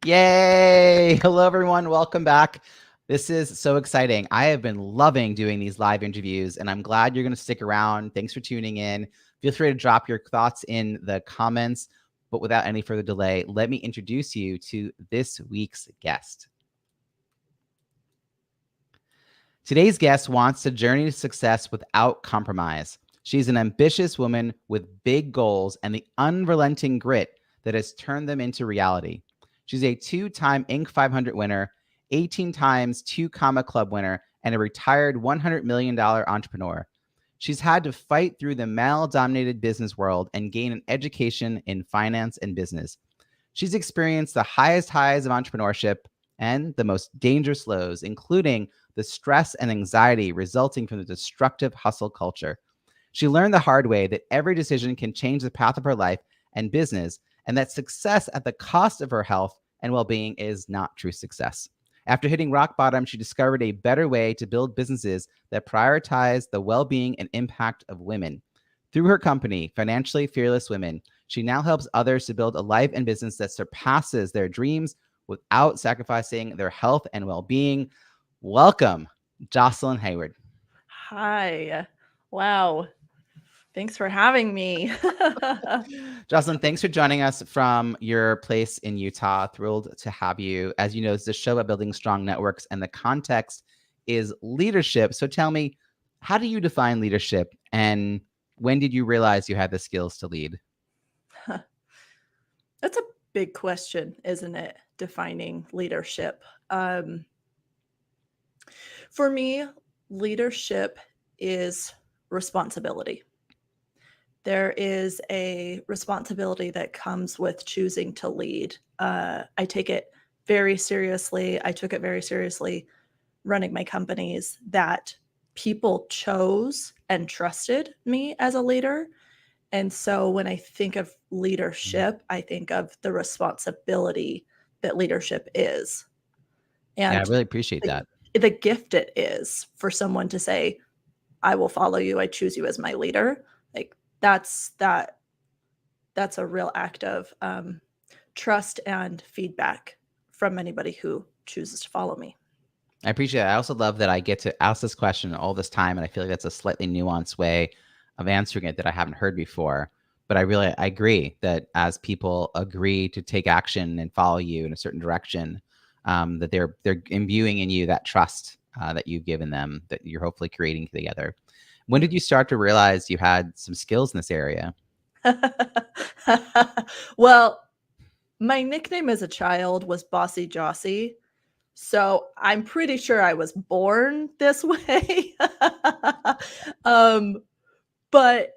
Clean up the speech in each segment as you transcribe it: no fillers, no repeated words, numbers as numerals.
Yay! Hello, everyone. Welcome back. This is so exciting. I have been loving doing these live interviews, and I'm glad you're going to stick around. Thanks for tuning in. Feel free to drop your thoughts in the comments. But without any further delay, let me introduce you to this week's guest. Today's guest wants to journey to success without compromise. She's an ambitious woman with big goals and the unrelenting grit that has turned them into reality. She's a two-time Inc. 500 winner, 18 times 2 Comma Club winner, and a retired $100 million entrepreneur. She's had to fight through the male-dominated business world and gain an education in finance and business. She's experienced the highest highs of entrepreneurship and the most dangerous lows, including the stress and anxiety resulting from the destructive hustle culture. She learned the hard way that every decision can change the path of her life and business, and that success at the cost of her health and well-being is not true success. After hitting rock bottom, she discovered a better way to build businesses that prioritize the well-being and impact of women. Through her company, Financially Fearless Women, she now helps others to build a life and business that surpasses their dreams without sacrificing their health and well-being. Welcome, Jocelynn Harward. Hi. Wow. Thanks for having me. Jocelynn, thanks for joining us from your place in Utah. Thrilled to have you. As you know, it's a show about building strong networks, and the context is leadership. So tell me, how do you define leadership, and when did you realize you had the skills to lead? That's a big question, isn't it? Defining leadership. For me, leadership is responsibility. There is a responsibility that comes with choosing to lead. I take it very seriously. I took it very seriously running my companies that people chose and trusted me as a leader. And so when I think of leadership, I think of the responsibility that leadership is. Yeah, I And really appreciate that. the gift it is for someone to say, I will follow you. I choose you as my leader. Like that's a real act of trust and feedback from anybody who chooses to follow me. I appreciate it. I also love that I get to ask this question all this time, and I feel like that's a slightly nuanced way of answering it that I haven't heard before. But I agree that as people agree to take action and follow you in a certain direction, that they're imbuing in you that trust that you've given them, that you're hopefully creating together. When did you start to realize you had some skills in this area? Well, my nickname as a child was Bossy Jossie. So I'm pretty sure I was born this way. But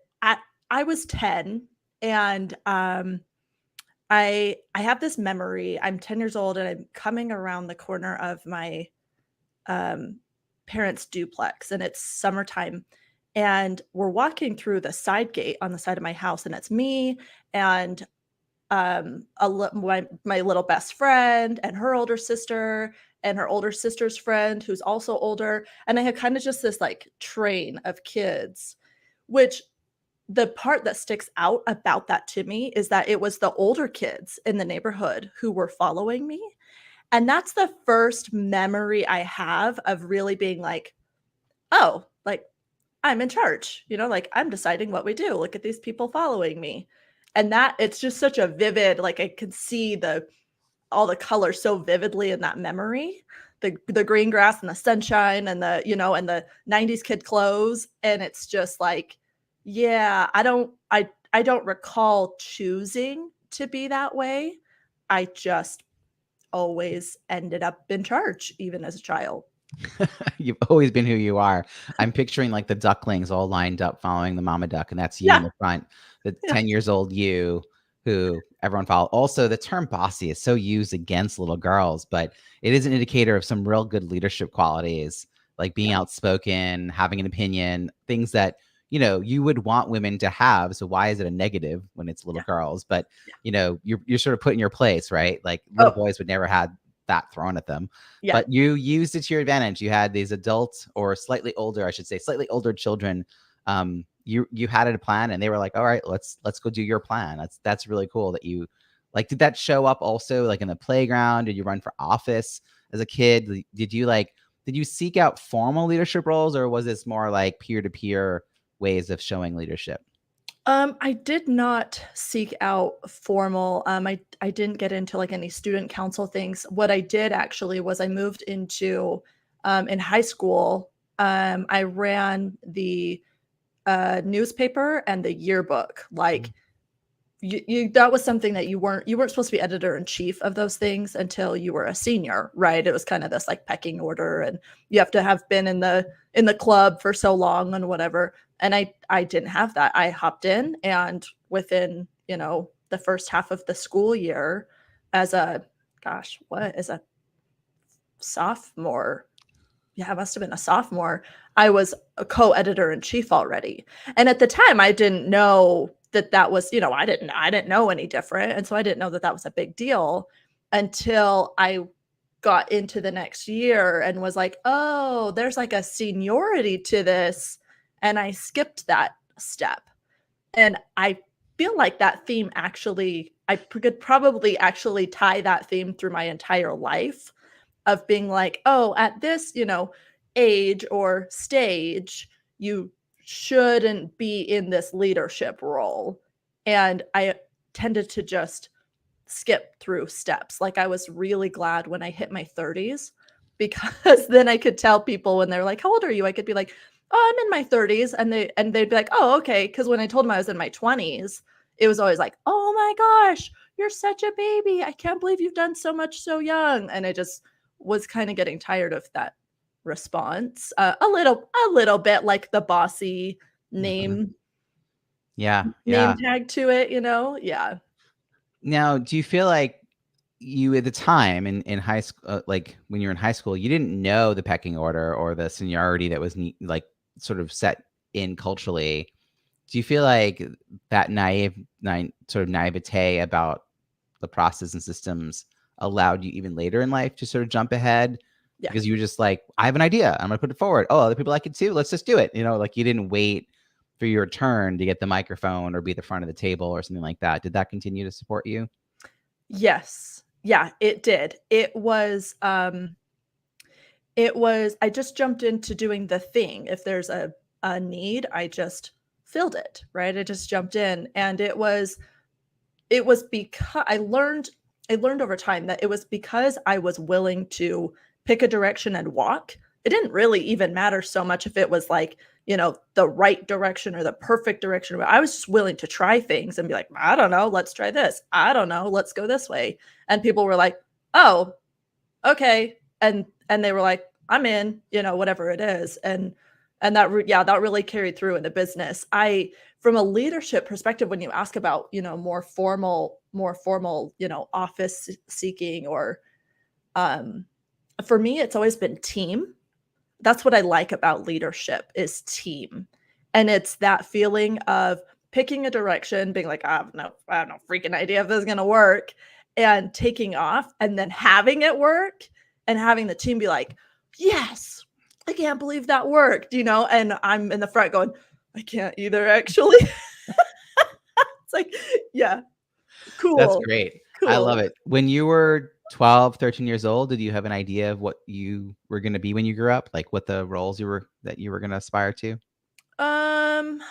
I was 10 and I have this memory. I'm 10 years old and I'm coming around the corner of my parents' duplex, and it's summertime. And we're walking through the side gate on the side of my house, and it's me and my little best friend and her older sister and her older sister's friend who's also older. And I had kind of just this like train of kids, which the part that sticks out about that to me is that it was the older kids in the neighborhood who were following me. And that's the first memory I have of really being like, oh, like I'm in charge, like I'm deciding what we do. Look at these people following me. And that it's just such a vivid, like I can see all the colors so vividly in that memory. The green grass and the sunshine and and the 90s kid clothes. And it's just like, yeah, I don't recall choosing to be that way. I just always ended up in charge, even as a child. You've always been who you are. I'm picturing like the ducklings all lined up following the mama duck, and that's you in Yeah. the front, the Yeah. 10 years old you who everyone follow. Also, the term bossy is so used against little girls, but it is an indicator of some real good leadership qualities, like being outspoken, having an opinion, things that, you would want women to have. So why is it a negative when it's little girls? But, you're sort of put in your place, right? Like little boys would never have that thrown at them. Yeah. But you used it to your advantage. You had these adults, or slightly older, I should say, slightly older children. You had a plan, and they were like, all right, let's go do your plan. That's really cool that you Like, did that show up also like in the playground? Did you run for office as a kid? Did you seek out formal leadership roles, or was this more like peer-to-peer ways of showing leadership? I did not seek out formal. I didn't get into like any student council things. What I did actually was I moved into in high school. I ran the newspaper and the yearbook. Like you that was something that you weren't supposed to be editor in chief of those things until you were a senior, right? It was kind of this like pecking order, and you have to have been in the club for so long and whatever. And I didn't have that. I hopped in, and within, the first half of the school year, as a as a sophomore, yeah, I must have been a sophomore, I was a co-editor in chief already. And at the time I didn't know that was, I didn't know any different. And so I didn't know that was a big deal until I got into the next year and was like, "Oh, there's like a seniority to this." And I skipped that step. And I feel like that theme actually, I could probably actually tie that theme through my entire life of being like, oh, at this, age or stage, you shouldn't be in this leadership role. And I tended to just skip through steps. Like I was really glad when I hit my 30s because then I could tell people when they're like, "How old are you?" I could be like, "Oh, I'm in my 30s." And they'd be like, "Oh, okay." Because when I told them I was in my 20s, it was always like, "Oh my gosh, you're such a baby. I can't believe you've done so much so young." And I just was kind of getting tired of that response. A little bit like the bossy Mhm. name Yeah, name yeah. tag to it, Yeah. Now, do you feel like you at the time in high school, like when you're in high school, you didn't know the pecking order or the seniority that was like sort of set in culturally? Do you feel like that sort of naivete about the process and systems allowed you even later in life to sort of jump ahead Yeah. because you were just like, I have an idea, I'm gonna put it forward. Oh, other people like it too. Let's just do it. Like you didn't wait for your turn to get the microphone or be at the front of the table or something like that. Did that continue to support you? Yes. Yeah, it did. It was I just jumped into doing the thing. If there's a need, I just filled it, right? I just jumped in, and it was because I learned over time that it was because I was willing to pick a direction and walk. It didn't really even matter so much if it was like, the right direction or the perfect direction. But I was just willing to try things and be like, "I don't know, let's try this. I don't know, let's go this way." And people were like, "Oh, okay." And they were like, "I'm in," whatever it is. And that really carried through in the business. I From a leadership perspective, when you ask about, more formal, office seeking or um for me, it's always been team. That's what I like about leadership is team. And it's that feeling of picking a direction, being like, I have no freaking idea if this is gonna work, and taking off and then having it work and having the team be like, "Yes, I can't believe that worked," and I'm in the front going, "I can't either, actually." It's like, yeah, That's cool, great. I love cool. it. When you were 12, 13 years old, did you have an idea of what you were going to be when you grew up? Like what the roles that you were going to aspire to? Um,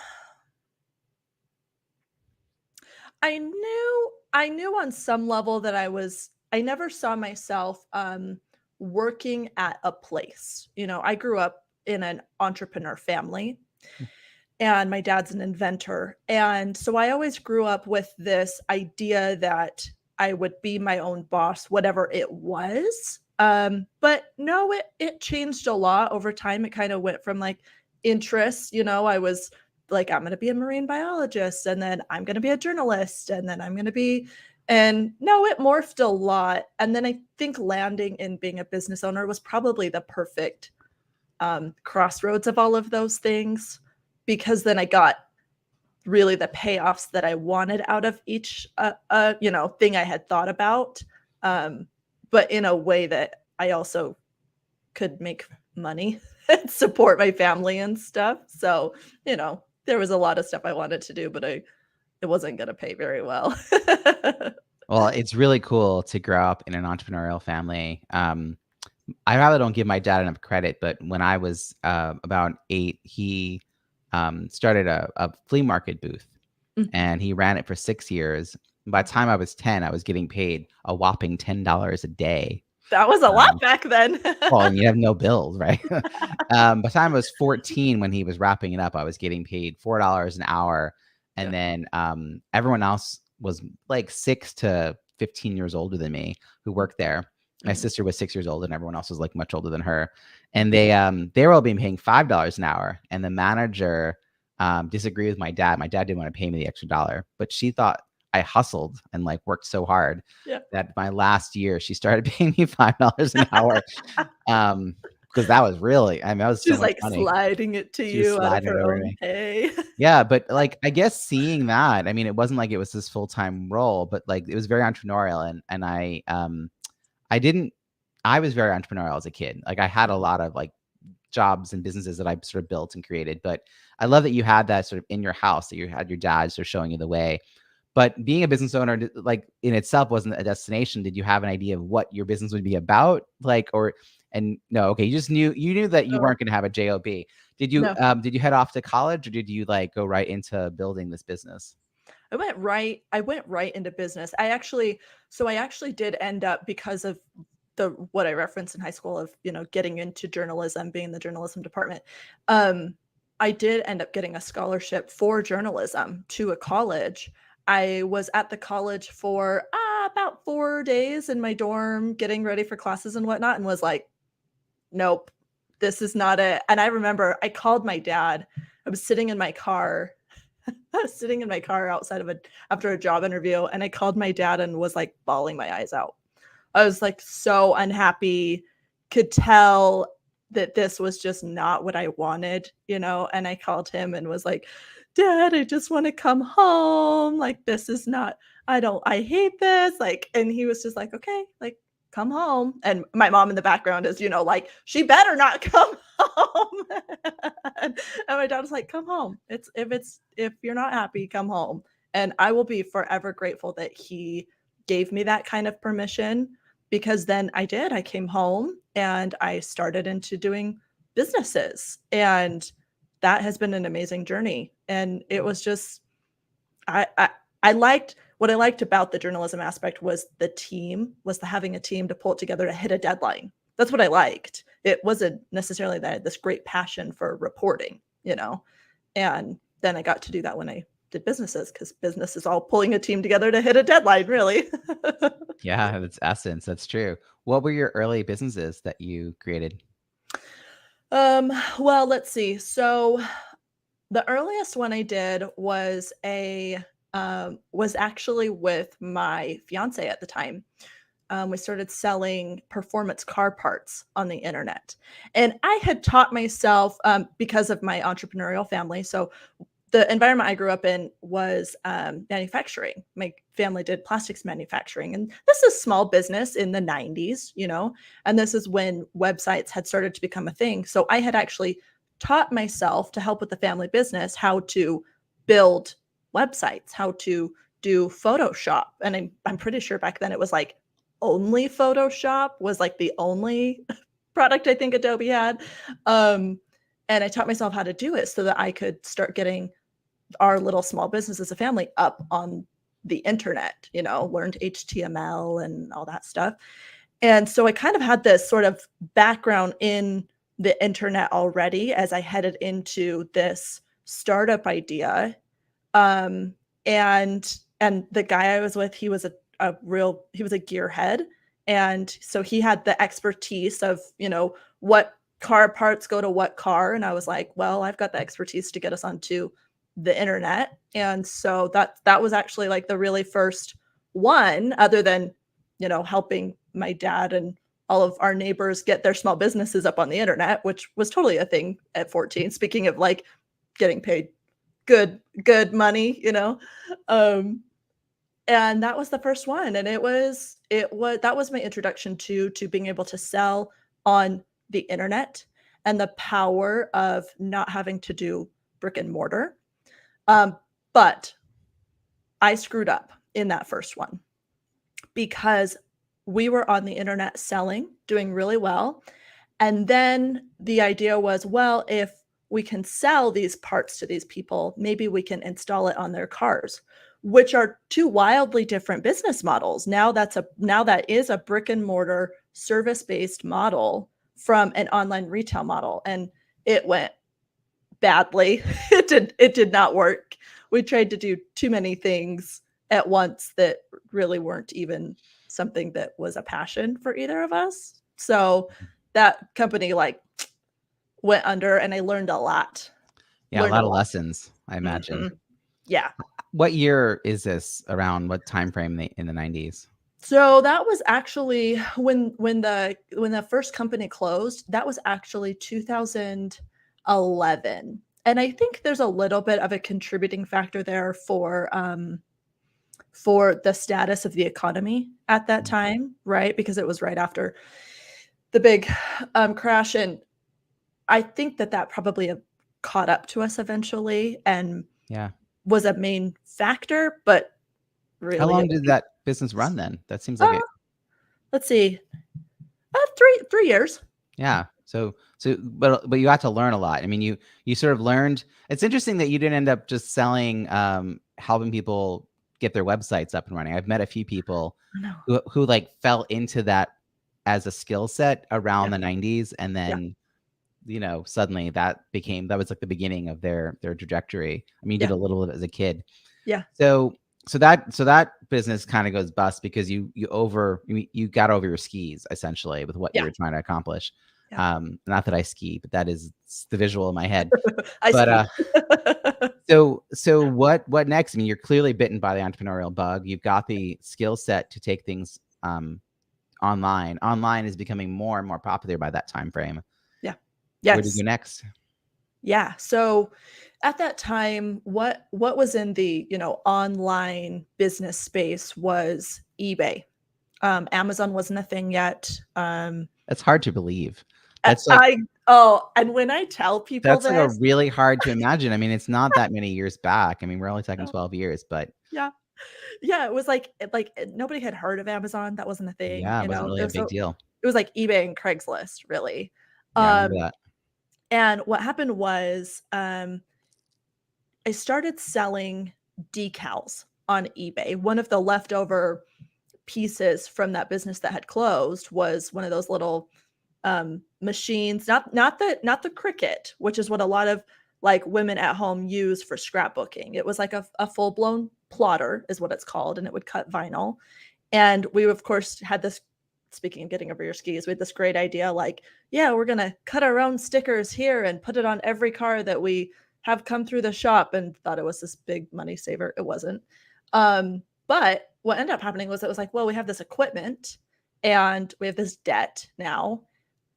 I knew on some level that I never saw myself working at a place. I grew up in an entrepreneur family, and my dad's an inventor. And so I always grew up with this idea that I would be my own boss, whatever it was. But no, it changed a lot over time. It kind of went from like interests, I was like, I'm gonna be a marine biologist, and then I'm gonna be a journalist, and then I'm gonna be and no, it morphed a lot. And then I think landing in being a business owner was probably the perfect crossroads of all of those things, because then I got really the payoffs that I wanted out of each thing I had thought about, um, but in a way that I also could make money and support my family and stuff. So, there was a lot of stuff I wanted to do, but it wasn't going to pay very well. Well, it's really cool to grow up in an entrepreneurial family. I probably don't give my dad enough credit, but when I was about 8, he started a flea market booth, Mhm. and he ran it for 6 years. By the time I was 10, I was getting paid a whopping $10 a day. That was a lot Um, back then. well, and you have no bills, right? By the time I was 14, when he was wrapping it up, I was getting paid $4 an hour. And Yeah. then everyone else was like 6 to 15 years older than me who worked there. My Mhm. sister was 6 years old, and everyone else was like much older than her. And Mhm. they were all being paying $5 an hour. And the manager disagreed with my dad. My dad didn't want to pay me the extra dollar, but she thought I hustled and like worked so hard Yeah. that my last year she started paying me $5 an hour. Because that was really, I mean, that was so She's, much like, money. sliding it to She was you out of sliding it her over to own me. pay. Yeah, but, like, I guess seeing that, I mean, it wasn't like it was this full-time role, but, like, it was very entrepreneurial, and I didn't I was very entrepreneurial as a kid. Like, I had a lot of, like, jobs and businesses that I sort of built and created, but I love that you had that sort of in your house, that you had your dad sort of showing you the way. But being a business owner, like, in itself wasn't a destination. Did you have an idea of what your business would be about? Like, or and no, okay, you knew that you Oh, weren't gonna have a job. no. Did you head off to college, or did you, like, go right into building this business? I went right into business. I actually did end up because of what I referenced in high school of, getting into journalism, being in the journalism department. Um, I did end up getting a scholarship for journalism to a college. I was at the college for about 4 days in my dorm, getting ready for classes and whatnot, and was like, nope, this is not it. And I remember I called my dad. I was sitting in my car. I was sitting in my car outside of after a job interview, and I called my dad and was like bawling my eyes out. I was like so unhappy, could tell that this was just not what I wanted, and I called him and was like, "Dad, I just want to come home. Like this is not I hate this." Like and he was just like, "Okay, like come home." And my mom in the background is, like, "She better not come home." And my dad was like, "Come home. If you're not happy, come home." And I will be forever grateful that he gave me that kind of permission because then I did. I came home and I started into doing businesses. And that has been an amazing journey. And it was just I I liked what I liked about the journalism aspect was the having a team to pull it together to hit a deadline. That's what I liked. It wasn't necessarily that I had this great passion for reporting. And then I got to do that when I did businesses because business is all pulling a team together to hit a deadline, really. Yeah, that's essence, that's true. What were your early businesses that you created? Well, let's see. So the earliest one I did was actually with my fiance at the time. We started selling performance car parts on the internet, and I had taught myself because of my entrepreneurial family. So the environment I grew up in was manufacturing. My family did plastics manufacturing, and this is small business in the 90s, and this is when websites had started to become a thing. So I had actually taught myself to help with the family business how to build websites, how to do Photoshop. And I'm pretty sure back then it was like only Photoshop was like the only product I think Adobe had. Um, and I taught myself how to do it so that I could start getting our little small business as a family up on the internet, learned HTML and all that stuff. And so I kind of had this sort of background in the internet already as I headed into this startup idea. Um, and the guy I was with, he was a gearhead. And so he had the expertise of, what car parts go to what car. And I was like, well, I've got the expertise to get us onto the internet. And so that was actually like the really first one, other than, helping my dad and all of our neighbors get their small businesses up on the internet, which was totally a thing at 14. Speaking of like getting paid good money. Um, and that was the first one, and it was that was my introduction to being able to sell on the internet and the power of not having to do brick and mortar. But I screwed up in that first one. because we were on the internet selling, doing really well. And then the idea was, well, if we can sell these parts to these people, maybe we can install it on their cars, which are two wildly different business models. Now that is a brick and mortar service-based model from an online retail model. And it went badly. It did not work. We tried to do too many things at once that really weren't even something that was a passion for either of us. So that company like went under, and I learned a lot. Yeah, a lot of lessons, I imagine. Mm-hmm. Yeah. What year is this? Around what time frame in the 90s? So that was actually when the first company closed. That was actually 2011, and I think there's a little bit of a contributing factor there for the status of the economy at that time, right? Because it was right after the big crash, and I think that probably caught up to us eventually, and was a main factor. But really, how long did that business run then? That seems like it. Let's see, 3 years. Yeah. But you got to learn a lot. I mean, you sort of learned. It's interesting that you didn't end up just selling, helping people get their websites up and running. I've met a few people who like fell into that as a skill set around the 90s, and then suddenly that was like the beginning of their trajectory. I mean, you did a little bit as a kid. Yeah. So that business kind of goes bust because you got over your skis essentially with what you were trying to accomplish. Yeah. Not that I ski, but that is the visual in my head. So what next? I mean, you're clearly bitten by the entrepreneurial bug. You've got the skill set to take things online. Online is becoming more and more popular by that time frame. Yeah. Yes. Where do you go next? Yeah. So at that time, what was in the online business space was eBay. Amazon wasn't a thing yet. That's hard to believe. That's and when I tell people that's like a really hard to imagine. I mean, it's not that many years back. I mean, we're only talking 12 years, but yeah, it was like nobody had heard of Amazon. That wasn't a thing. Yeah, it wasn't really a big deal. It was like eBay and Craigslist, really. Yeah, I remember that. And what happened was, I started selling decals on eBay. One of the leftover pieces from that business that had closed was one of those little machines, not the Cricut, which is what a lot of like women at home use for scrapbooking. It was like a full-blown plotter is what it's called, and it would cut vinyl. And we of course had this, speaking of getting over your skis, we had this great idea like, yeah, we're going to cut our own stickers here and put it on every car that we have come through the shop, and thought it was this big money saver. It wasn't. But what ended up happening was it was like, well, we have this equipment and we have this debt now.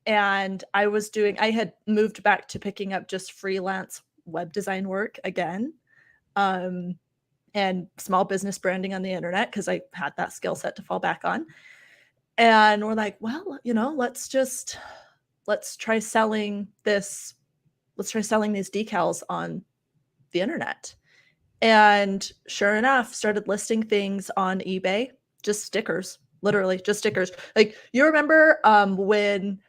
And I had moved back to picking up just freelance web design work again, and small business branding on the internet, because I had that skill set to fall back on. And we're like, well, let's try selling this. Let's try selling these decals on the internet. And sure enough, started listing things on eBay, just stickers, literally just stickers. Like, you remember when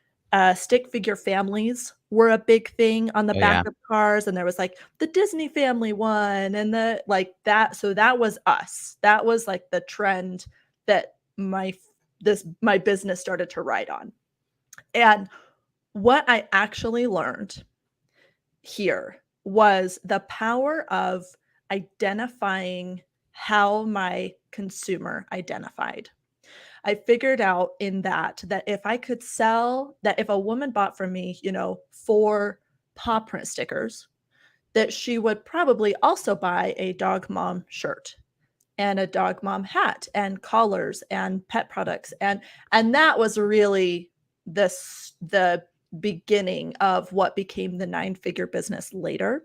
stick figure families were a big thing on the back of cars, and there was like the Disney family one and the like that. So that was us. That was like the trend that my business started to ride on. And what I actually learned here was the power of identifying how my consumer identified. I figured out in that if I could sell, that if a woman bought from me, 4 paw print stickers, that she would probably also buy a dog mom shirt and a dog mom hat and collars and pet products. And that was really the beginning of what became the 9-figure business later.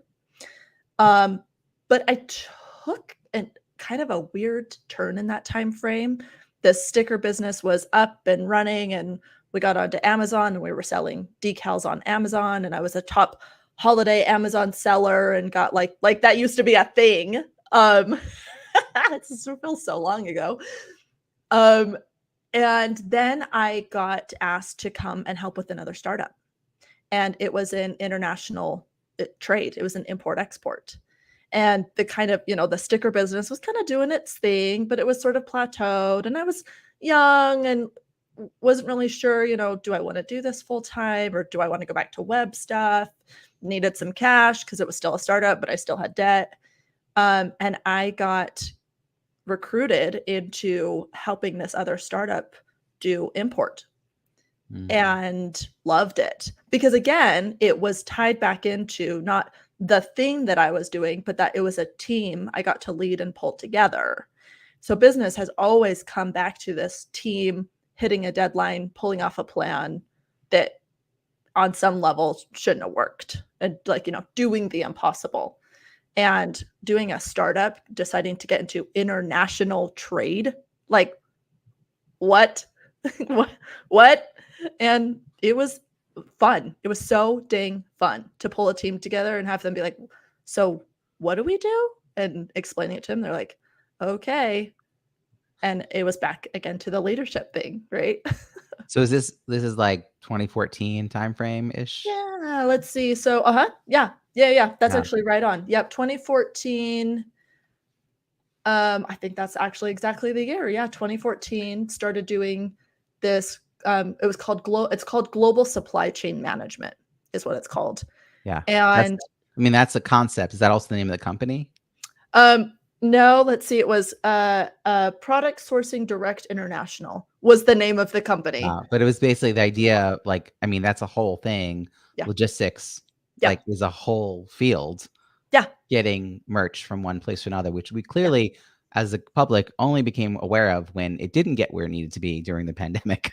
But I took kind of a weird turn in that time frame. The sticker business was up and running, and we got onto Amazon, and we were selling decals on Amazon, and I was a top holiday Amazon seller, and got like that used to be a thing. It feels so long ago. Um, and then I got asked to come and help with another startup. And it was an international trade. It was an import export. And the kind of, the sticker business was kind of doing its thing, but it was sort of plateaued. And I was young and wasn't really sure, do I want to do this full time or do I want to go back to web stuff? Needed some cash because it was still a startup, but I still had debt. And I got recruited into helping this other startup do import and loved it because, again, it was tied back into not the thing that I was doing, but that it was a team I got to lead and pull together. So business has always come back to this team hitting a deadline, pulling off a plan that on some level shouldn't have worked, and doing the impossible. And doing a startup, deciding to get into international trade, like what? what? And it was fun. It was so dang fun to pull a team together and have them be like, so what do we do? And explaining it to them, they're like, okay. And it was back again to the leadership thing, right? So this is like 2014 timeframe ish? Yeah, let's see. So, yeah. That's actually right on. Yep, 2014. I think that's actually exactly the year. Yeah, 2014 started doing this. It's called Global Supply Chain Management is what it's called. Yeah. And that's a concept. Is that also the name of the company? No, let's see. It was Product Sourcing Direct International was the name of the company. But it was basically the idea, that's a whole thing. Yeah. Logistics, Yeah. is a whole field. Yeah. Getting merch from one place to another, which we clearly, as a public, only became aware of when it didn't get where it needed to be during the pandemic.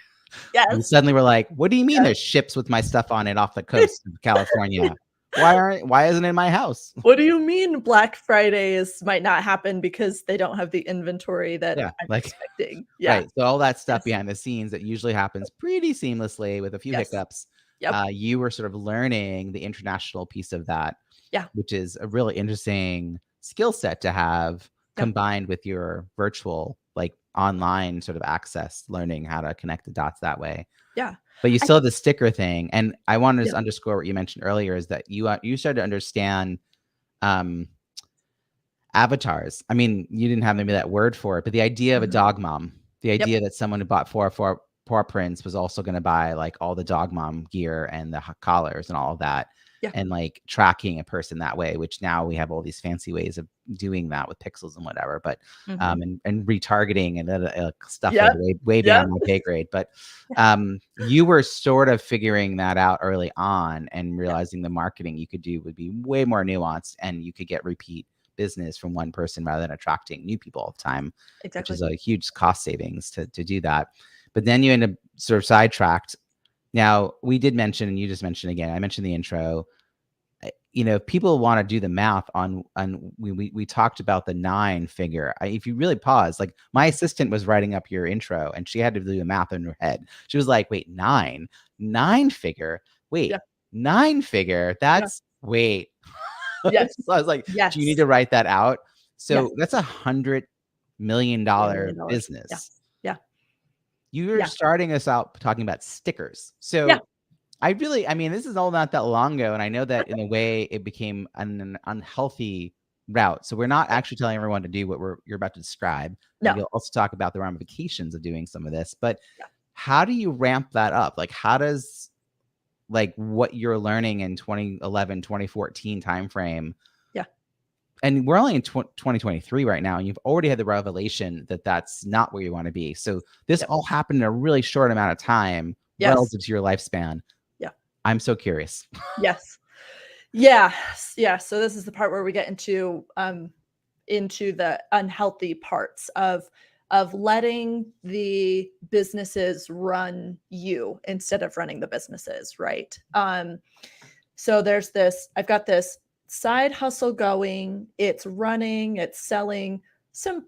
Yes. And suddenly we're like, what do you mean there's ships with my stuff on it off the coast of California? Why isn't it in my house? What do you mean Black Fridays might not happen because they don't have the inventory that I'm expecting? Yeah. Right. So all that stuff behind the scenes that usually happens pretty seamlessly with a few hiccups. Yep. You were sort of learning the international piece of that. Yeah. Which is a really interesting skill set to have combined with your virtual, online sort of access, learning how to connect the dots that way. Yeah. But you still have the sticker thing. And I want to just underscore what you mentioned earlier is that you started to understand avatars. I mean, you didn't have maybe that word for it, but the idea of a dog mom, the idea that someone who bought four paw prints was also going to buy all the dog mom gear and the collars and all of that. And tracking a person that way, which now we have all these fancy ways of doing that with pixels and whatever, but and retargeting and stuff way beyond my pay grade. But you were sort of figuring that out early on and realizing the marketing you could do would be way more nuanced and you could get repeat business from one person rather than attracting new people all the time, which is a huge cost savings to do that. But then you end up sort of sidetracked. Now, we did mention, and you just mentioned again, I mentioned the intro, people want to do the math on we talked about the 9 figure. If you really pause, my assistant was writing up your intro and she had to do the math in her head. She was like, wait, 9 figure, wait, 9 figure, that's wait. Yes. So I was like, do you need to write that out? So that's $100 million business. Yeah. You were starting us out talking about stickers. So this is all not that long ago. And I know that in a way it became an unhealthy route. So we're not actually telling everyone to do what you're about to describe. No. We'll also talk about the ramifications of doing some of this. But how do you ramp that up? How does what you're learning in 2011, 2014 timeframe? And we're only in 2023 right now, and you've already had the revelation that that's not where you want to be. So this all happened in a really short amount of time relative to your lifespan. Yeah. I'm so curious. Yes. Yeah. So this is the part where we get into the unhealthy parts of letting the businesses run you instead of running the businesses, right? So I've got this side hustle going. It's running, it's selling some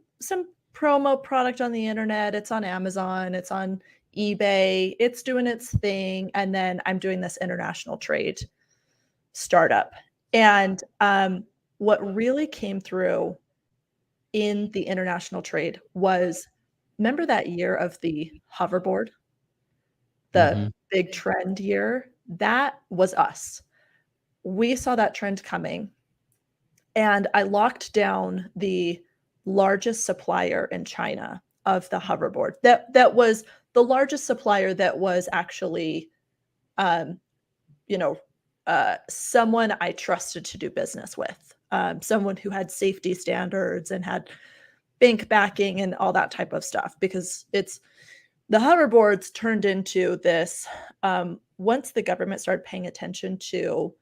promo product on the internet. It's on Amazon, it's on eBay, it's doing its thing. And then I'm doing this international trade startup. And what really came through in the international trade was remember that year of the hoverboard, the Mhm. big trend year? That was us. We saw that trend coming, and I locked down the largest supplier in China of the hoverboard. That was the largest supplier that was actually, um, you know, someone I trusted to do business with, someone who had safety standards and had bank backing and all that type of stuff, because it's the hoverboards turned into this, once the government started paying attention to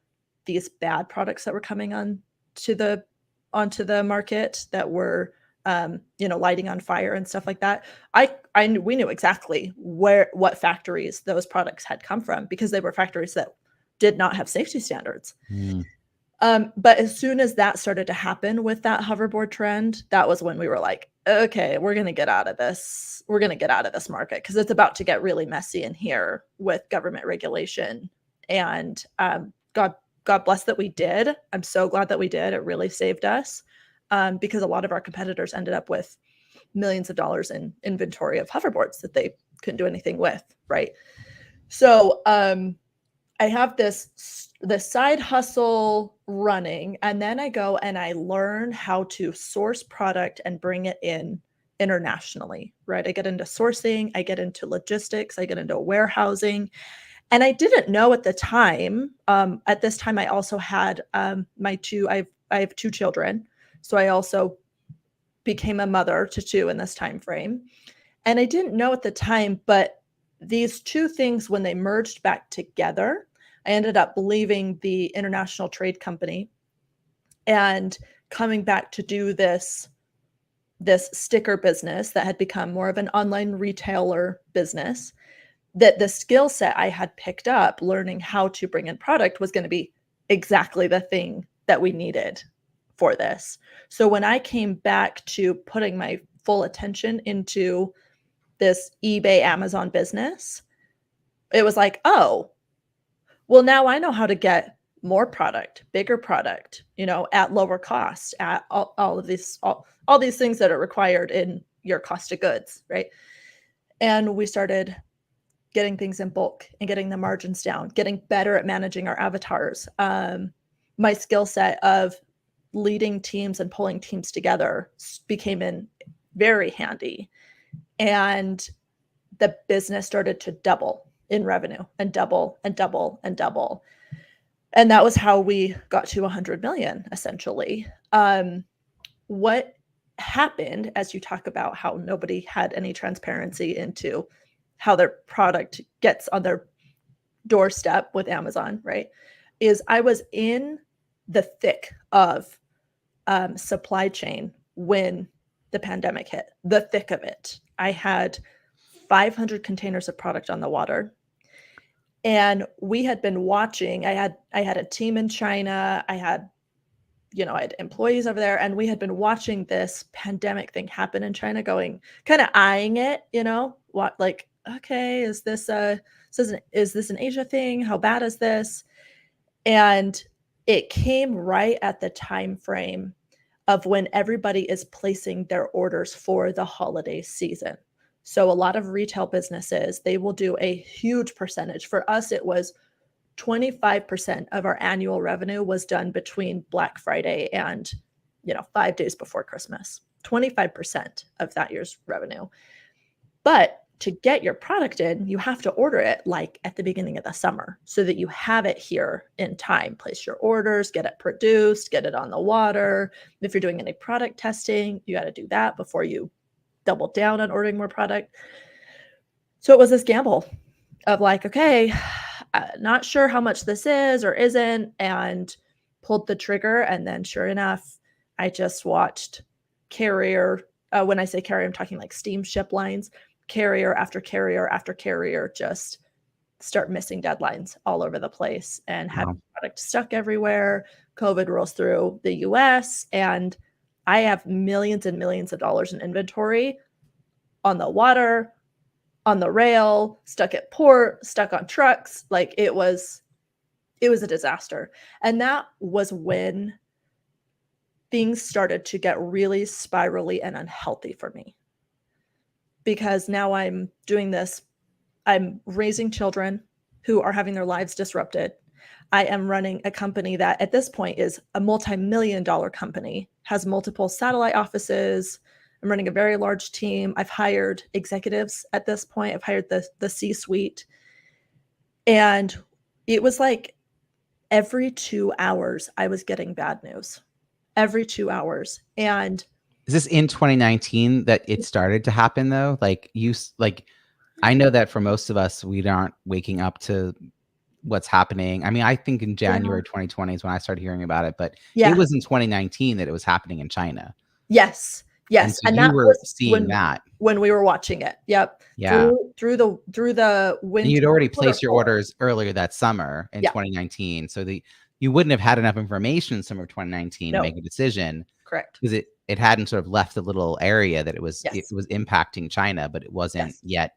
these bad products that were coming on to the onto the market that were, lighting on fire and stuff like that. We knew exactly what factories those products had come from, because they were factories that did not have safety standards. Mm. But as soon as that started to happen with that hoverboard trend, that was when we were like, okay, we're going to get out of this. We're going to get out of this market, because it's about to get really messy in here with government regulation. And God bless that we did. I'm so glad that we did. It really saved us, because a lot of our competitors ended up with millions of dollars in inventory of hoverboards that they couldn't do anything with. Right. So, I have the side hustle running, and then I go and I learn how to source product and bring it in internationally, right? I get into sourcing, I get into logistics, I get into warehousing, and I didn't know at the time. At this time, I also had I have two children, so I also became a mother to two in this time frame. And I didn't know at the time, but these two things, when they merged back together, I ended up leaving the international trade company and coming back to do this sticker business that had become more of an online retailer business. That the skill set I had picked up learning how to bring in product was going to be exactly the thing that we needed for this. So when I came back to putting my full attention into this eBay, Amazon business, it was like, oh, well, now I know how to get more product, bigger product, at lower cost, at all of these, all these things that are required in your cost of goods, right? And we started getting things in bulk and getting the margins down, getting better at managing our avatars. My skill set of leading teams and pulling teams together became in very handy. And the business started to double in revenue and double and double and double. And that was how we got to 100 million, essentially. What happened, as you talk about how nobody had any transparency into how their product gets on their doorstep with Amazon, right? Is I was in the thick of supply chain when the pandemic hit, the thick of it. I had 500 containers of product on the water. And we had been watching. I had a team in China. I had employees over there, and we had been watching this pandemic thing happen in China, going kind of eyeing it, what, like, okay, is this an Asia thing? How bad is this? And it came right at the time frame of when everybody is placing their orders for the holiday season. So a lot of retail businesses, they will do a huge percentage. For us, it was 25% of our annual revenue was done between Black Friday and, 5 days before Christmas. 25% of that year's revenue. But to get your product in, you have to order it like at the beginning of the summer so that you have it here in time. Place your orders, get it produced, get it on the water. If you're doing any product testing, you got to do that before you double down on ordering more product. So it was this gamble of like, okay, not sure how much this is or isn't, and pulled the trigger. And then sure enough, I just watched carrier. When I say carrier, I'm talking like steamship lines, carrier after carrier after carrier just start missing deadlines all over the place and have product stuck everywhere. COVID rolls through the US, and I have millions and millions of dollars in inventory on the water, on the rail, stuck at port, stuck on trucks. Like it was a disaster. And that was when things started to get really spirally and unhealthy for me. because now I'm doing this. I'm raising children who are having their lives disrupted. I am running a company that at this point is a multi-million-dollar company, has multiple satellite offices. I'm running a very large team. I've hired executives at this point. I've hired the C-suite. And it was like every 2 hours I was getting bad news. Every 2 hours. And is this in 2019 that it started to happen though? I know that for most of us, we aren't waking up to what's happening. I mean, I think in January 2020 is when I started hearing about it, but it was in 2019 that it was happening in China. Yes. And so you were seeing that when we were watching it. Yep. Yeah. Through the winter. And you'd already placed your orders earlier that summer in 2019. So you wouldn't have had enough information in summer of 2019 to make a decision. Correct. Because it hadn't sort of left a little area that it was impacting China, but it wasn't yet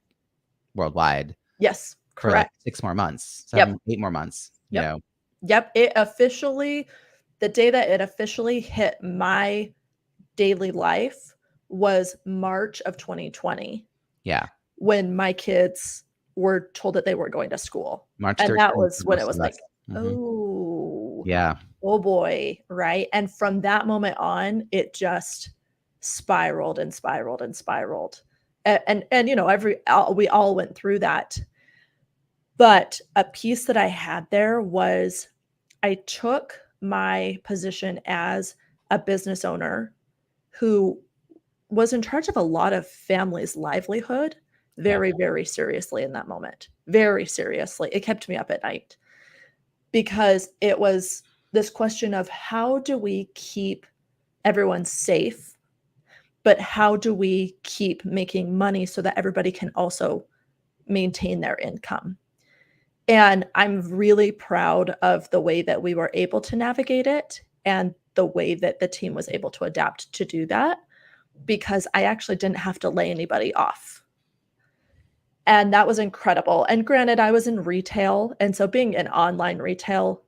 worldwide. Yes. For correct. Like 6 more months, 8 more months, you know. Yep. The day that it officially hit my daily life was March of 2020. Yeah. When my kids were told that they weren't going to school. March 13th. And that was when it was like, oh. Yeah. Oh boy. Right. And from that moment on, it just spiraled and spiraled and spiraled. And you know, we all went through that. But a piece that I had there was I took my position as a business owner who was in charge of a lot of families' livelihood very, very seriously in that moment. Very seriously. It kept me up at night because it was this question of how do we keep everyone safe, but how do we keep making money so that everybody can also maintain their income? And I'm really proud of the way that we were able to navigate it and the way that the team was able to adapt to do that, because I actually didn't have to lay anybody off. And that was incredible. And granted, I was in retail. And so being an online retailer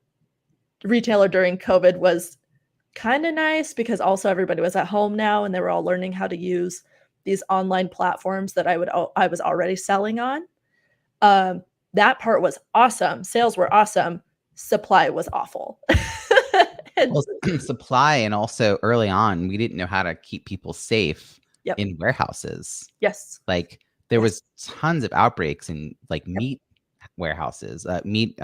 during COVID was kind of nice because also everybody was at home now and they were all learning how to use these online platforms that I was already selling on. That part was awesome. Sales were awesome. Supply was awful. Supply, and also early on, we didn't know how to keep people safe in warehouses. Yes. Like there was tons of outbreaks in like meat warehouses, meat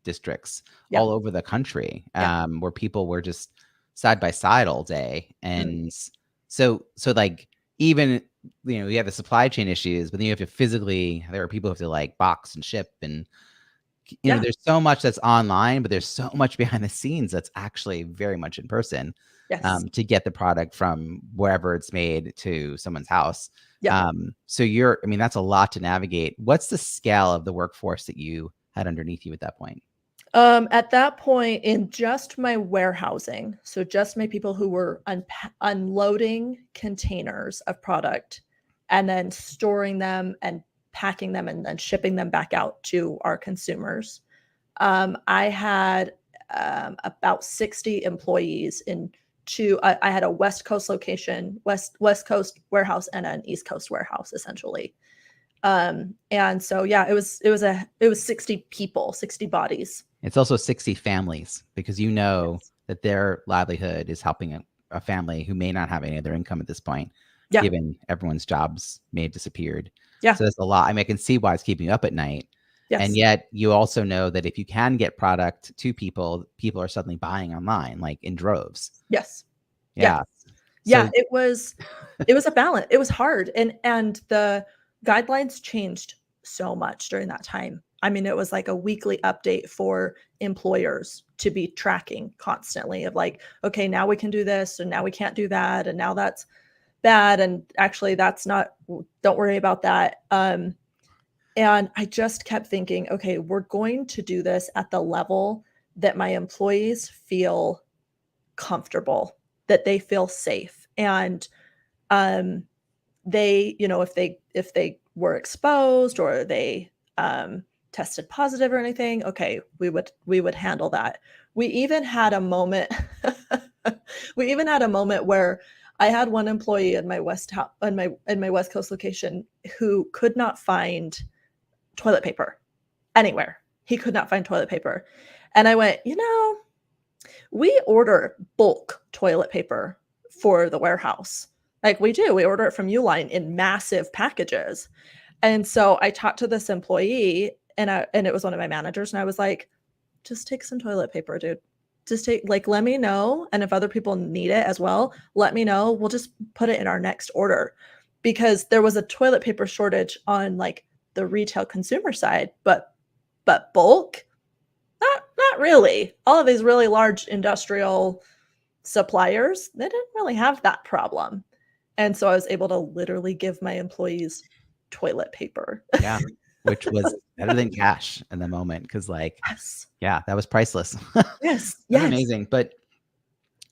districts all over the country, where people were just side by side all day. And so like, even, you know, you have the supply chain issues, but then you have to there are people who have to like box and ship, and you know, there's so much that's online, but there's so much behind the scenes that's actually very much in person. To get the product from wherever it's made to someone's house. So that's a lot to navigate. What's the scale of the workforce that you had underneath you at that point? At that point, in just my warehousing, so just my people who were unloading containers of product and then storing them and packing them and then shipping them back out to our consumers, I had about 60 employees in I had a West Coast location, West Coast warehouse, and an East Coast warehouse, essentially. And so, it was 60 people, 60 bodies. It's also 60 families, because you know that their livelihood is helping a family who may not have any other income at this point, given everyone's jobs may have disappeared. So that's a lot. I mean, I can see why it's keeping you up at night. And yet you also know that if you can get product to people, people are suddenly buying online, like in droves. It was a balance. It was hard. And the guidelines changed so much during that time. I mean, it was like a weekly update for employers to be tracking constantly of like, okay, now we can do this and now we can't do that. And now that's bad. And actually that's not, don't worry about that. And I just kept thinking, okay, we're going to do this at the level that my employees feel comfortable, that they feel safe. And they, you know, if they were exposed or they tested positive or anything, okay, we would handle that. We even had a moment where I had one employee in my West Coast location who could not find toilet paper anywhere. He could not find toilet paper. And I went, we order bulk toilet paper for the warehouse. Like we do. We order it from Uline in massive packages. And so I talked to this employee and it was one of my managers, and I was like, just take some toilet paper, dude. Just let me know. And if other people need it as well, let me know. We'll just put it in our next order, because there was a toilet paper shortage on like the retail consumer side, but bulk, not really. All of these really large industrial suppliers, they didn't really have that problem. And so I was able to literally give my employees toilet paper. Yeah. Which was better than cash in the moment. Cause Yes. yeah, that was priceless. Yes. That's Yes. amazing. But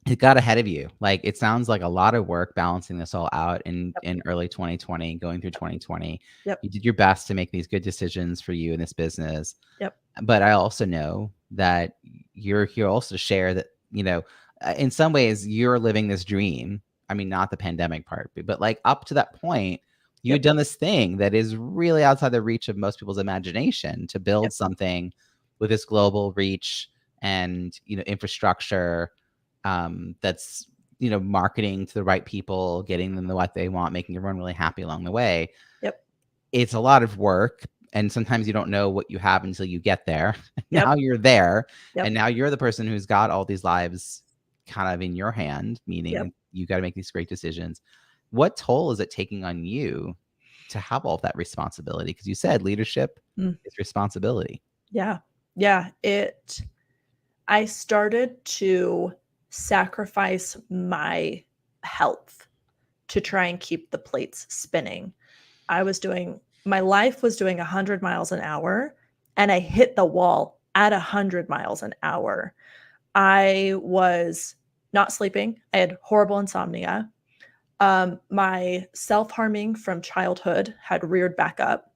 it got ahead of you. Like, it sounds like a lot of work balancing this all out in early 2020, going through 2020. Yep. You did your best to make these good decisions for you in this business. Yep. But I also know that you're here also to share that, in some ways you're living this dream. I mean, not the pandemic part, but like up to that point, you had done this thing that is really outside the reach of most people's imagination, to build something with this global reach and, infrastructure, that's, marketing to the right people, getting them what they want, making everyone really happy along the way. Yep. It's a lot of work. And sometimes you don't know what you have until you get there. Yep. Now you're there. Yep. And now you're the person who's got all these lives kind of in your hand, meaning you got to make these great decisions. What toll is it taking on you to have all of that responsibility? Because you said leadership is responsibility. Yeah. Yeah. I started to sacrifice my health to try and keep the plates spinning. My life was doing 100 miles an hour, and I hit the wall at 100 miles an hour. I was not sleeping. I had horrible insomnia. My self-harming from childhood had reared back up.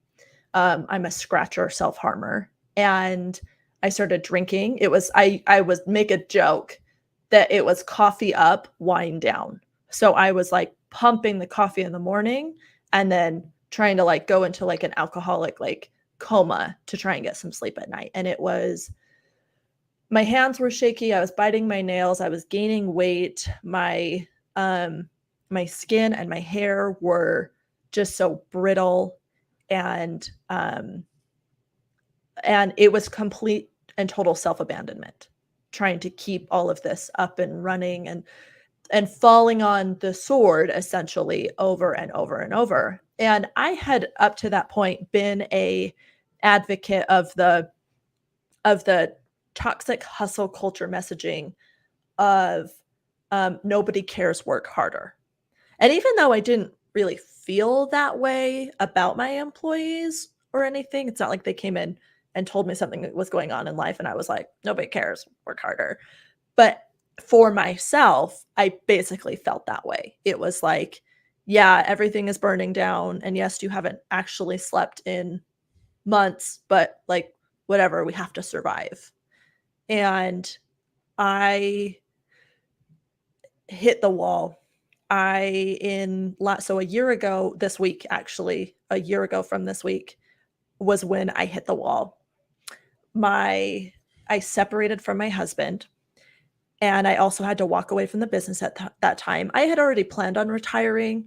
I'm a scratcher self-harmer. And I started drinking. I would make a joke that it was coffee up, wine down. So I was like pumping the coffee in the morning and then trying to like go into like an alcoholic like coma to try and get some sleep at night. And my hands were shaky. I was biting my nails. I was gaining weight. My skin and my hair were just so brittle, and it was complete and total self-abandonment, trying to keep all of this up and running and falling on the sword essentially over and over and over. And I had up to that point been a advocate of the toxic hustle culture messaging of nobody cares, work harder. And even though I didn't really feel that way about my employees or anything, it's not like they came in and told me something was going on in life and I was like, nobody cares, work harder. But for myself, I basically felt that way. It was like, yeah, everything is burning down. And yes, you haven't actually slept in months, but like, whatever, we have to survive. And I hit the wall. So a year ago this week, actually, a year ago from this week was when I hit the wall. I separated from my husband, and I also had to walk away from the business at that time. I had already planned on retiring.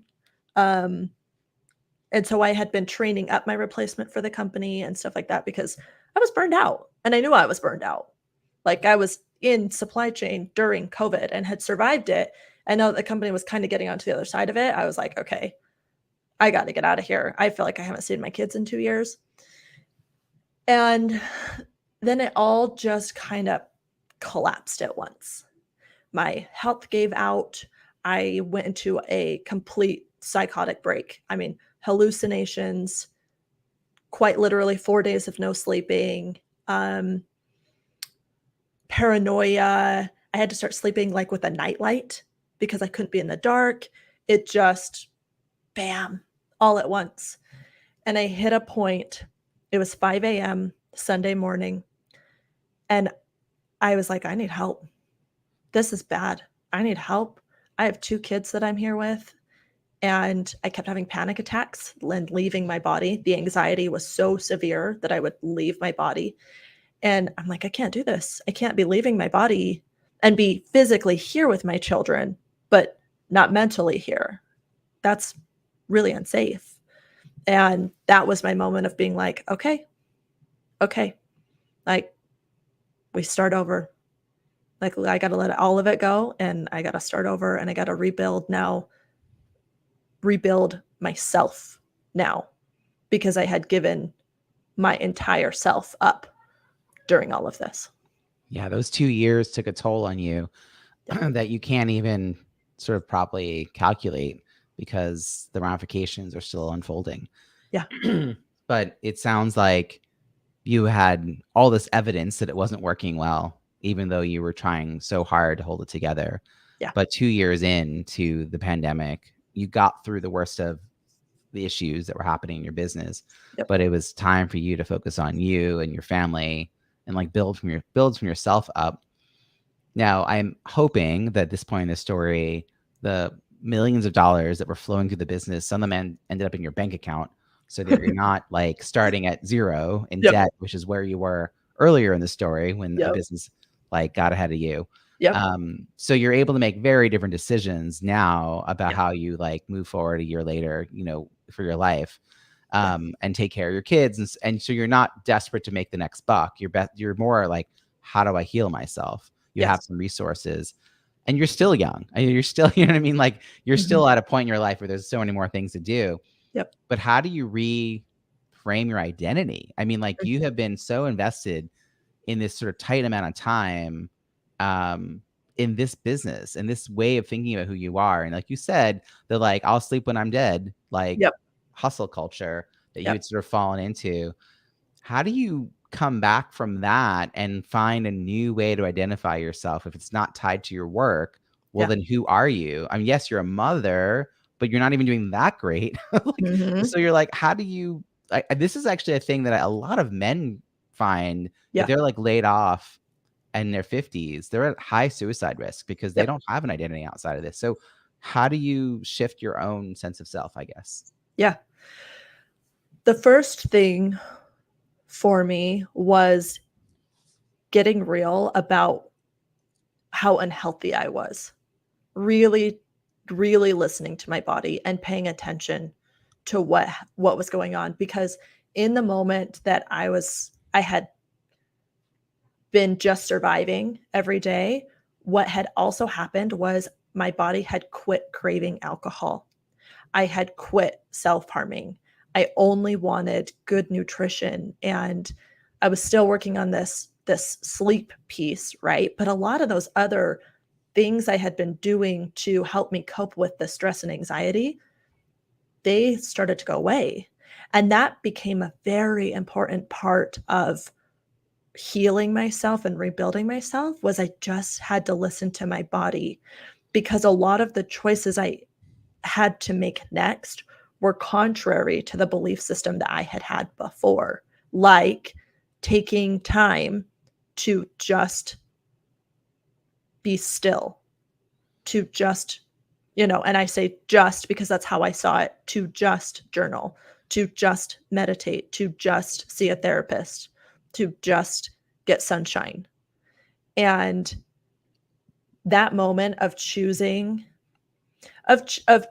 And so I had been training up my replacement for the company and stuff like that because I was burned out, and I knew I was burned out. Like, I was in supply chain during COVID and had survived it. I know that the company was kind of getting onto the other side of it. I was like, okay, I got to get out of here. I feel like I haven't seen my kids in 2 years. And then it all just kind of collapsed at once. My health gave out. I went into a complete psychotic break. I mean, hallucinations, quite literally 4 days of no sleeping, paranoia. I had to start sleeping like with a nightlight because I couldn't be in the dark. It just, bam, all at once. And I hit a point. It was 5 a.m. Sunday morning. And I was like, I need help. This is bad. I need help. I have 2 kids that I'm here with, and I kept having panic attacks and leaving my body. The anxiety was so severe that I would leave my body. And I'm like, I can't do this. I can't be leaving my body and be physically here with my children, but not mentally here. That's really unsafe. And that was my moment of being like, okay, okay, like we start over. Like I got to let all of it go and I got to start over and I got to rebuild now, rebuild myself now because I had given my entire self up during all of this. Yeah, those 2 years took a toll on you that you can't even sort of properly calculate because the ramifications are still unfolding. Yeah. But it sounds like you had all this evidence that it wasn't working well, even though you were trying so hard to hold it together. Yeah. But 2 years into the pandemic, you got through the worst of the issues that were happening in your business. Yep. But it was time for you to focus on you and your family and like build from yourself up. Now, I'm hoping that at this point in the story, the millions of dollars that were flowing through the business, some of them ended up in your bank account so that you're not like starting at zero in Yep. debt, which is where you were earlier in the story when the Yep. business like got ahead of you. Yep. So you're able to make very different decisions now about Yeah. how you like move forward a year later, for your life, Yeah. and take care of your kids. And so you're not desperate to make the next buck. You're more like, how do I heal myself? You Yes. have some resources and you're still young. I mean, you're still, you know what I mean? Like you're still at a point in your life where there's so many more things to do. Yep. But how do you reframe your identity? I mean, like you have been so invested in this sort of tight amount of time, in this business and this way of thinking about who you are. And like you said, the like, I'll sleep when I'm dead, like Yep. hustle culture that you Yep. had sort of fallen into. How do you come back from that and find a new way to identify yourself if it's not tied to your work? Well, Yeah. then who are you? I mean, yes, you're a mother, but you're not even doing that great. So you're like, how do you? This is actually a thing that a lot of men find Yeah. if they're like laid off in their 50s, they're at high suicide risk because they Yep. don't have an identity outside of this. So, how do you shift your own sense of self? I guess. Yeah. The first thing for me was getting real about how unhealthy I was. Really, really listening to my body and paying attention to what was going on because in the moment that I had been just surviving every day, what had also happened was my body had quit craving alcohol. I had quit self-harming. I only wanted good nutrition and I was still working on this sleep piece, right? But a lot of those other things I had been doing to help me cope with the stress and anxiety, they started to go away. And that became a very important part of healing myself and rebuilding myself was I just had to listen to my body because a lot of the choices I had to make next were contrary to the belief system that I had had before, like taking time to just be still, to just, and I say just because that's how I saw it, to just journal, to just meditate, to just see a therapist, to just get sunshine. And that moment of choosing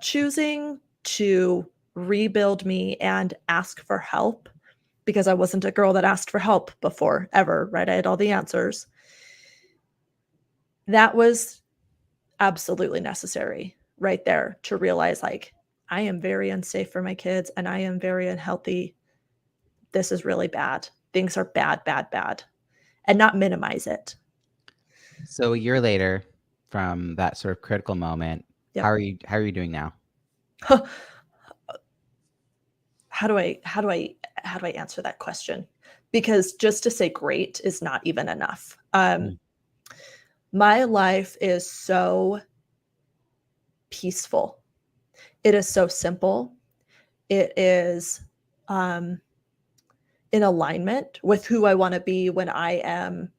choosing to rebuild me and ask for help because I wasn't a girl that asked for help before ever, right? I had all the answers. That was absolutely necessary right there to realize like I am very unsafe for my kids and I am very unhealthy. This is really bad. Things are bad, bad, bad. And not minimize it. So a year later, from that sort of critical moment, Yep. how are you doing now? How do I answer that question? Because just to say great is not even enough. Mm. My life is so peaceful. It is so simple. It is in alignment with who I want to be when I am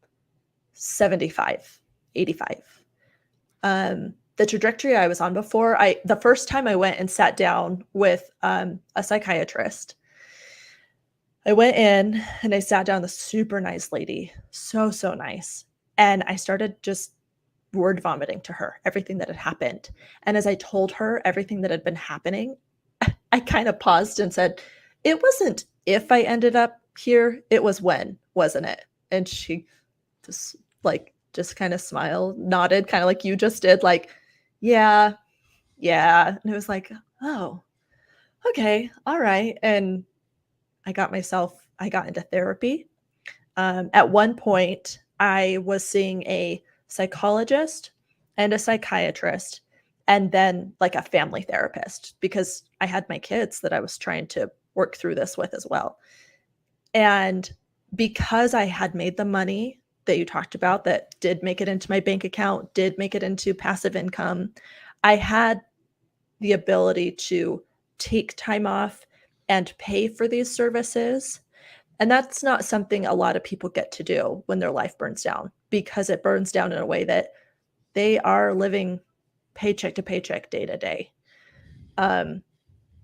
75, 85. the trajectory I was on before. The first time I went and sat down with a psychiatrist, I went in and I sat down with a super nice lady, so nice, and I started just word vomiting to her everything that had happened. And as I told her everything that had been happening, I kind of paused and said, "It wasn't if I ended up here, it was when, wasn't it?" And she just kind of smiled, nodded, kind of like you just did, like, "Yeah, yeah." And it was like, "Oh, okay, all right." And I got into therapy. At one point, I was seeing a psychologist and a psychiatrist, and then like a family therapist because I had my kids that I was trying to work through this with as well. And because I had made the money that you talked about that did make it into my bank account, did make it into passive income, I had the ability to take time off and pay for these services. And that's not something a lot of people get to do when their life burns down because it burns down in a way that they are living paycheck to paycheck, day to day.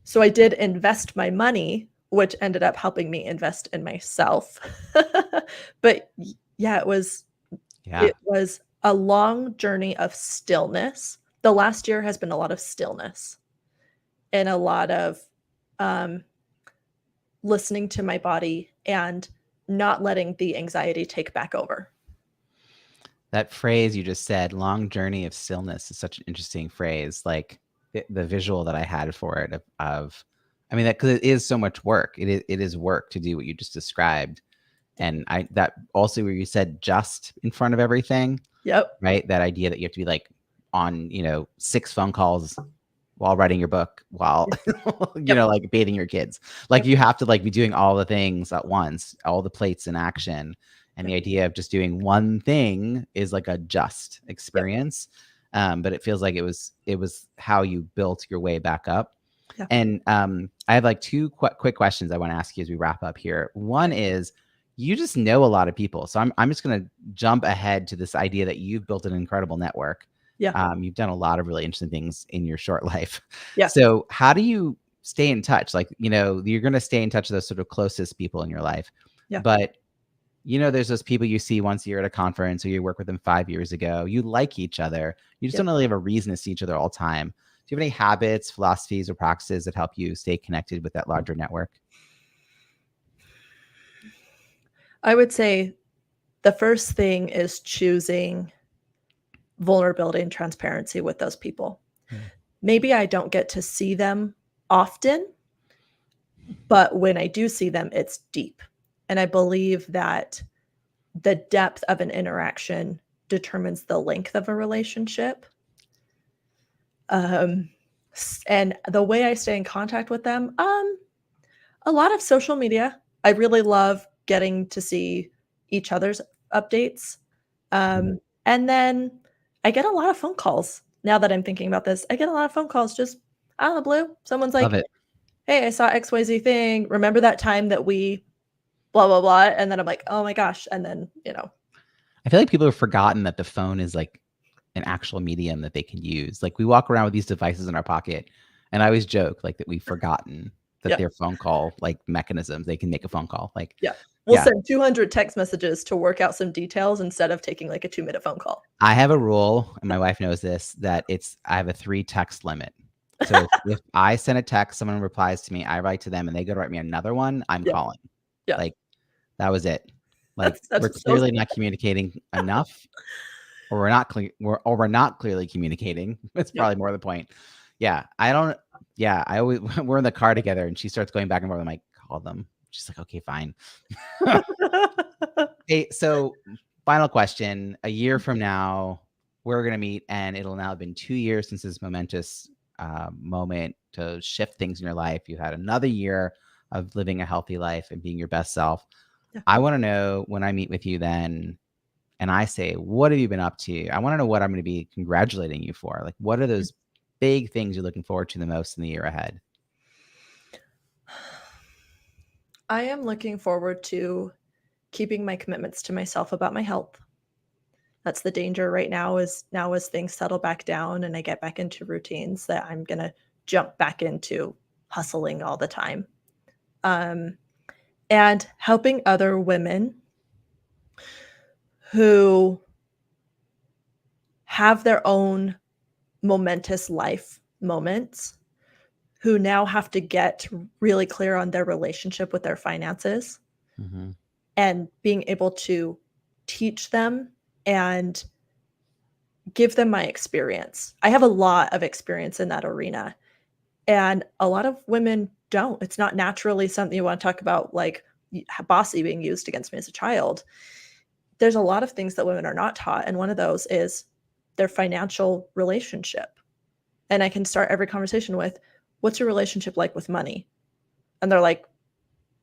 So I did invest my money, which ended up helping me invest in myself. But yeah, Yeah. it was a long journey of stillness. The last year has been a lot of stillness and a lot of um, listening to my body and not letting the anxiety take back over. That phrase you just said, long journey of stillness, is such an interesting phrase. Like the visual that I had for it of I mean, that because it is so much work. It is work to do what you just described. And that also where you said just in front of everything, Yep. right? That idea that you have to be like on, 6 phone calls while writing your book, while Yep. like bathing your kids. Like Yep. you have to like be doing all the things at once, all the plates in action. And Yep. the idea of just doing one thing is like a just Yep. experience. But it feels like it was how you built your way back up. Yeah. And I have like two quick questions I want to ask you as we wrap up here. One is, you just know a lot of people. So I'm just going to jump ahead to this idea that you've built an incredible network. Yeah. You've done a lot of really interesting things in your short life. Yeah. So how do you stay in touch? Like, you're going to stay in touch with those sort of closest people in your life. Yeah. But, there's those people you see once a year at a conference, or you work with them 5 years ago. You like each other. You just Yep. don't really have a reason to see each other all the time. Do you have any habits, philosophies, or practices that help you stay connected with that larger network? I would say the first thing is choosing vulnerability and transparency with those people. Mm. Maybe I don't get to see them often, but when I do see them, it's deep. And I believe that the depth of an interaction determines the length of a relationship. Um, and the way I stay in contact with them, a lot of social media. I really love getting to see each other's updates. And then I get a lot of phone calls. Now that I'm thinking about this, I get a lot of phone calls just out of the blue. Someone's Love like, it. "Hey, I saw XYZ thing. Remember that time that we blah, blah, blah?" And then I'm like, "Oh my gosh." And then, I feel like people have forgotten that the phone is like an actual medium that they can use. Like we walk around with these devices in our pocket, and I always joke like that we've forgotten that yeah, they're phone call like mechanisms. They can make a phone call. Like, yeah. We'll yeah, send 200 text messages to work out some details instead of taking like a 2-minute phone call. I have a rule, and my wife knows this, that I have a 3 text limit. So if I send a text, someone replies to me, I write to them, and they go to write me another one, I'm Yeah, calling. yeah. Like that was it. Like we're That's so clearly not communicating enough, or we're not clearly communicating. That's yep. probably more the point. Yeah, I don't. Yeah, I always we're in the car together, and she starts going back and forth. I'm like, call them. She's like, okay, fine. Hey, so final question: a year from now, we're gonna meet, and it'll now have been 2 years since this momentous moment to shift things in your life. You had another year of living a healthy life and being your best self. Yeah. I want to know, when I meet with you then, and I say, what have you been up to? I want to know what I'm going to be congratulating you for. Like, what are those big things you're looking forward to the most in the year ahead? I am looking forward to keeping my commitments to myself about my health That's the danger right now, is now as things settle back down and I get back into routines, that I'm going to jump back into hustling all the time. And helping other women who have their own momentous life moments, who now have to get really clear on their relationship with their finances, Mm-hmm. and being able to teach them and give them my experience. I have a lot of experience in that arena, and a lot of women don't. It's not naturally something you want to talk about, like bossy being used against me as a child. There's a lot of things that women are not taught, and one of those is their financial relationship. And I can start every conversation with, what's your relationship like with money? And they're like,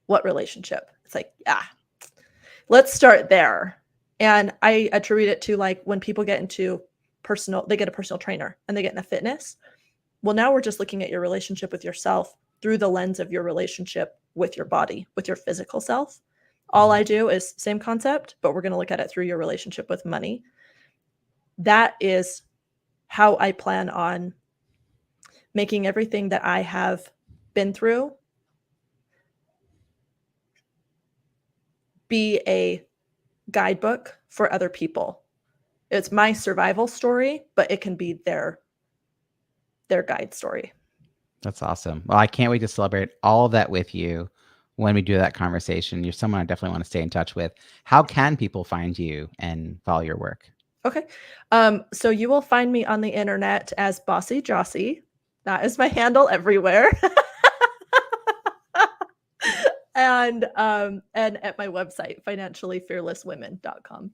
what relationship? It's like, yeah, let's start there. And I attribute it to, like, when people get into they get a personal trainer and they get into fitness. Well, now we're just looking at your relationship with yourself through the lens of your relationship with your body, with your physical self. All I do is same concept, but we're going to look at it through your relationship with money. That is how I plan on making everything that I have been through be a guidebook for other people. It's my survival story, but it can be their guide story. That's awesome. Well, I can't wait to celebrate all of that with you when we do that conversation. You're someone I definitely want to stay in touch with. How can people find you and follow your work? Okay. So you will find me on the internet as Bossy Jossie. That is my handle everywhere. And at my website, financiallyfearlesswomen.com.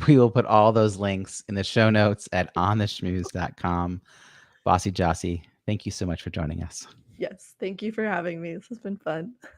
We will put all those links in the show notes at ontheschmooze.com. Bossy Jossie, thank you so much for joining us. Yes. Thank you for having me. This has been fun.